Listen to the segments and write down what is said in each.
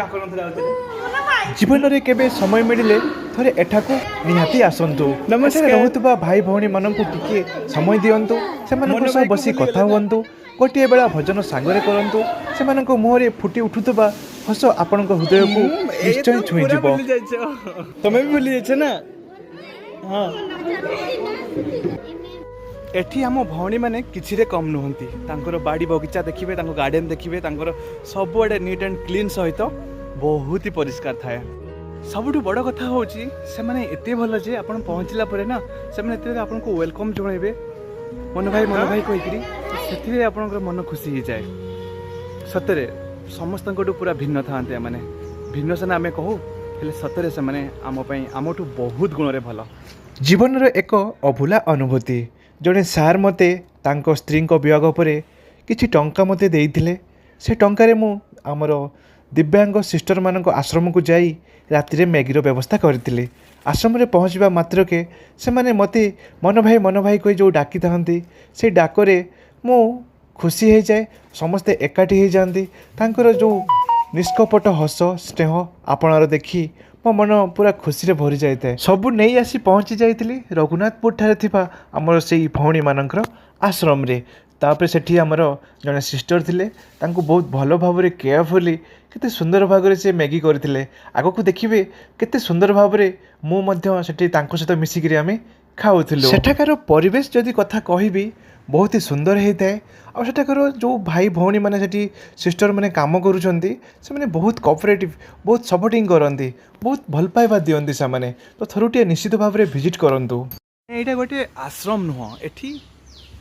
जीवन में केबे समय मिले थोड़े एठाकू निहाती आसतु नमस्कार रोहुतबा भाई भौणी माननकु टिके समय दियंतु सेमानकु सब बसी कथा हुअन्तु गोटे बेला भजन सांगरे करंतु सेमानकु मुहरे फुटी उठुतबा हस आपनक हृदय को निश्चय छुई जिवो तमे भी भूली जाइछ ना। हां एठी आम भौणी माने किछिरे कम नुहंती तांकर बाड़ी बगीचा देखिबे तांको गार्डन देखिबे तांकर सब आडे नीट एंड क्लीन सहित बहुत ही परिष्कार थाए। सबुठु बड़ कथा होची से माने एते भल जे आपण पहुँचला परे ना से माने एते आपन को वेलकम जणाइबे मन भाई कहिकरी सेथिरे आपनकर मन खुशी ही जाए। सतरे समस्तंकटु पूरा भिन्न थांते माने भिन्न सेना आमे कहू हेले सतरे से माने आम पई आमठु बहुत गुण रे भल। जीवन रे एक अभुला अनुभूति जड़े सार मते तांको स्त्री को वियोग पर किछि टंका मते देइथिले से टंकारे मु आमर दिव्यांग सिस्टर मानक आश्रम को जाई राति मैगीर व्यवस्था करथिले। आश्रम रे पहुँचवा मात्र के से माने मते मन भाई कही जो डाकी थांती से डाकरे मु खुशी हो जाए समस्ते एकाठी हो जाती तांकर जो निष्कपट हस स्नेह आपणार देखी मो मन पूरा खुशी रे भरी जाए सबू नहीं आसी पहुँची जाइली रघुनाथपुर ठारे थिबा हमर से भौणी मानकर आश्रम रे तापर सेठी हमर जने सिस्टर थिले तांको बहुत भलो भाव रे केयरफुली केते सुंदर भाव रे से मैगी करथिले आगो को देखिबे केते सुंदर भाव रे मु मध्य सेठी तांको सहित मिसिकरी आमे खाउथिलु। सेठाकार परिवेश जदि कथा कहिबी बहुत ही सुंदर होता है और सेठाकर जो भाई भौणी मैंने सेठी सिस्टर मैंने काम करुँचे से मैंने बहुत कोऑपरेटिव बहुत सपोर्टिंग करती बहुत भल पाइबा दियंती से माने तो थरुटिए निश्चित भाव में विजिट करंतु। एटा गोटे आश्रम नुह एठी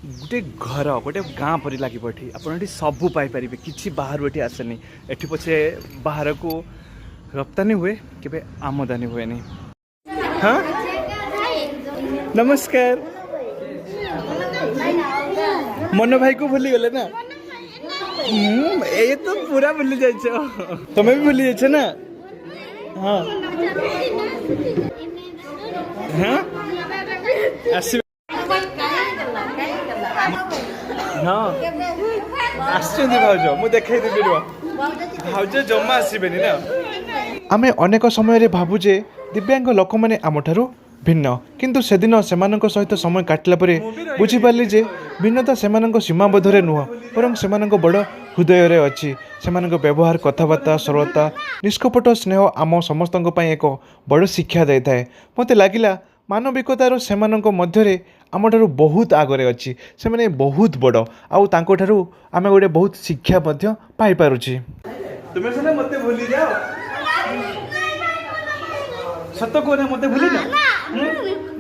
गोटे घर गोटे गाँ परि लगे एठी आपन एठी सबु पाई परिबे किछि बाहर एठी आसेनी एठी पछे बाहर को रप्तानी हुए केबे आमदानी हुए नहीं। हाँ नमस्कार मन भाई को भूली गले ना ये तो पूरा भूली जाइछ तमे भी भूली जाइछ ना। हाँ हाँ आसी हाँ आसचंदी भाउज मु देखाई देबी रो भाउज जम्मा आसीबेनी ना। आमे अनेक समय रे भाबुजे दिव्यांग लोक माने आमठारू भिन्न किंतु सेदिन सेमानक सहित समय काटला परे बुझी पारली जे भिन्नता सेमानक सीमाबद्धरे नुह बरं सेमानक बड़ हृदय रे अछि। सेमानक व्यवहार कथबार्ता सरलता निष्कपट स्नेह आम समस्तक पई एक बड़ शिक्षा दै थाए। मते लागिला मानविकतार सेमानक मध्यरे आमठारू बहुत आगरे अछि से माने बहुत बड़ आउ तांको ठारू आमे गोटे बहुत शिक्षा मध्य पाई पारुछि। तुमे सने मते भूली जाओ सत कोने मते भूली ना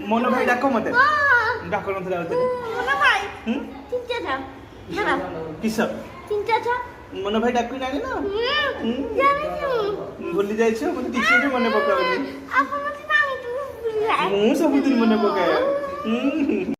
मन भाई डाक मते डाक न था मन भाई चिंता था ना किस चिंता था मन भाई डाक जाने ना जाने भूली जाय छ मते टीचर भी मने पकावनी आपन मु सब दिन मने पकाय।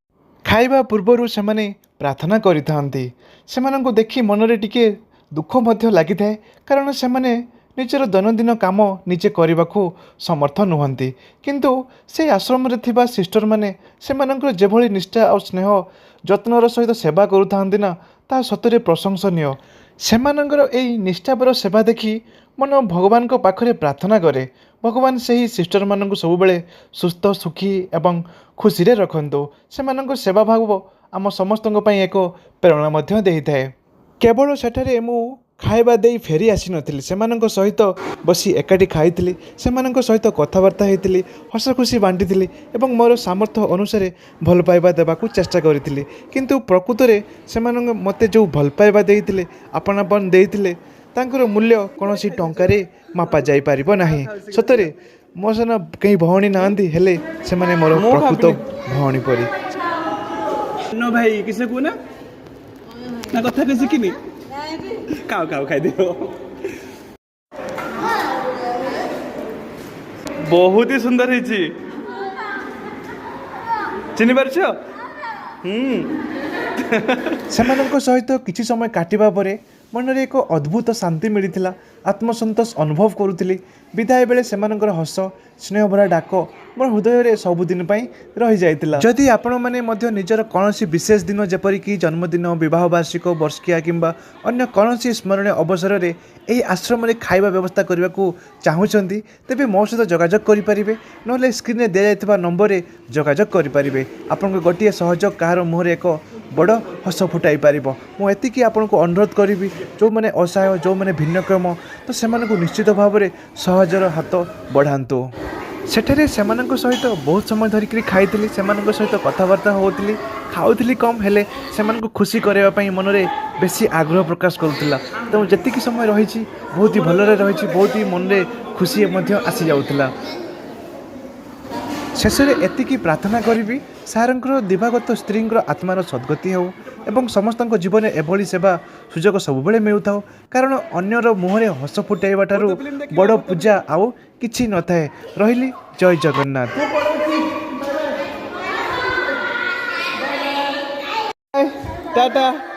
खाइबा पूर्वरु सेमाने प्रार्थना करिथांती सेमानंको देखि मनरे टिके दुख मध्य लागि थाए कारण सेमाने निजर दैनंदिन काम निजे करने समर्थ नुहंती किंतु से आश्रम रे थिबा सिस्टर माने सेमानंकर जेभली निष्ठा और स्नेह जत्नर सहित सेवा करुथांती ना ता सतरे प्रशंसनीय। सेमानंकर एई निष्ठापर सेवा देखि मन भगवान को पाखरे प्रार्थना करे भगवान सही सिस्टर मानंको सब बेले सुस्थ सुखी एवं खुशी रे रखंतु सेमानंको सेवा भाव आम समस्तंको पई एक प्रेरणा मध्य देई थाए। केवल सेठारे मु खाइबा देई फेरी आसी नथिली सेमानंको सहित बसी एकाठी खाइथिली सेमानंको सहित कथबार्ता हेतिली हस खुशी बांटिथिली एवं मोर सामर्थ्य अनुसार भल पाइबा देबाकू चेष्टा करिथिली किंतु प्रकृत रे सेमानंको मते जो भल पाइबा देइथिले आपनापन देइथिले तांकर मूल्य कोनोसी टंकारे मापा जाई पारिबो नाही। सतरे मो सन कई भौणी नांदी हेले से माने मोर प्रकृत भौणी परी न भाई किसे को ना कथा कैसे किनी खाओ खाओ खाई दियो बहुत ही सुंदर है जी चिनी पारछ सेमानंको सहित किछि समय काटिबा परे मनरे एक अद्भुत शांति मिलिथिला आत्मसंतोष अनुभव करुथिली विदाय बेले सेमानंकर हस स्नेह भरा डाक ମୋର ହୃଦୟରେ ସବୁଦିନ ପାଇଁ ରହିଯାଇଥିଲା। ଯଦି ଆପଣମାନେ ମଧ୍ୟ ନିଜର କୌଣସି ବିଶେଷ ଦିନ ଯେପରିକି ଜନ୍ମଦିନ, ବିବାହ ବାର୍ଷିକ, ବର୍ଷିକିଆ କିମ୍ବା ଅନ୍ୟ କୌଣସି ସ୍ମରଣୀୟ ଅବସରରେ ଏହି ଆଶ୍ରମରେ ଖାଇବା ବ୍ୟବସ୍ଥା କରିବାକୁ ଚାହୁଁଛନ୍ତି ତେବେ ମୋ ସହିତ ଯୋଗାଯୋଗ କରିପାରିବେ, ନହେଲେ ସ୍କ୍ରିନ୍ରେ ଦିଆଯାଇଥିବା ନମ୍ବରରେ ଯୋଗାଯୋଗ କରିପାରିବେ। ଆପଣଙ୍କ ଗୋଟିଏ ସହଯୋଗ କାହାର ମୁହଁରେ ଏକ ବଡ଼ ହସ ଫୁଟାଇ ପାରିବ। ମୁଁ ଏତିକି ଆପଣଙ୍କୁ ଅନୁରୋଧ କରିବି, ଯେଉଁମାନେ ଅସହାୟ, ଯେଉଁମାନେ ଭିନ୍ନକ୍ଷମ, ତ ସେମାନଙ୍କୁ ନିଶ୍ଚିତ ଭାବରେ ସହଜର ହାତ ବଢ଼ାନ୍ତୁ। ସେଠାରେ ସେମାନଙ୍କ ସହିତ ବହୁତ ସମୟ ଧରିକରି ଖାଇଥିଲି, ସେମାନଙ୍କ ସହିତ କଥାବାର୍ତ୍ତା ହେଉଥିଲି, ଖାଉଥିଲି କମ୍ ହେଲେ ସେମାନଙ୍କୁ ଖୁସି କରିବା ପାଇଁ ମନରେ ବେଶୀ ଆଗ୍ରହ ପ୍ରକାଶ କରୁଥିଲା। ତେଣୁ ଯେତିକି ସମୟ ରହିଛି ବହୁତ ହି ଭଲରେ ରହିଛି, ବହୁତ ହି ମନରେ ଖୁସି ମଧ୍ୟ ଆସିଯାଉଥିଲା। ଶେଷରେ ଏତିକି ପ୍ରାର୍ଥନା କରିବି, ସାର୍ଙ୍କର ଦିବାଗତ ସ୍ତ୍ରୀଙ୍କର ଆତ୍ମାର ସଦ୍ଗତି ହେଉ ଏବଂ ସମସ୍ତଙ୍କ ଜୀବନରେ ଏଭଳି ସେବା ସୁଯୋଗ ସବୁବେଳେ ମିଳୁଥାଉ, କାରଣ ଅନ୍ୟର ମୁହଁରେ ହସ ଫୁଟାଇବା ଠାରୁ ବଡ଼ ପୂଜା ଆଉ କିଛି ନଥାଏ। ରହିଲି, ଜୟ ଜଗନ୍ନାଥ। ଟାଟା।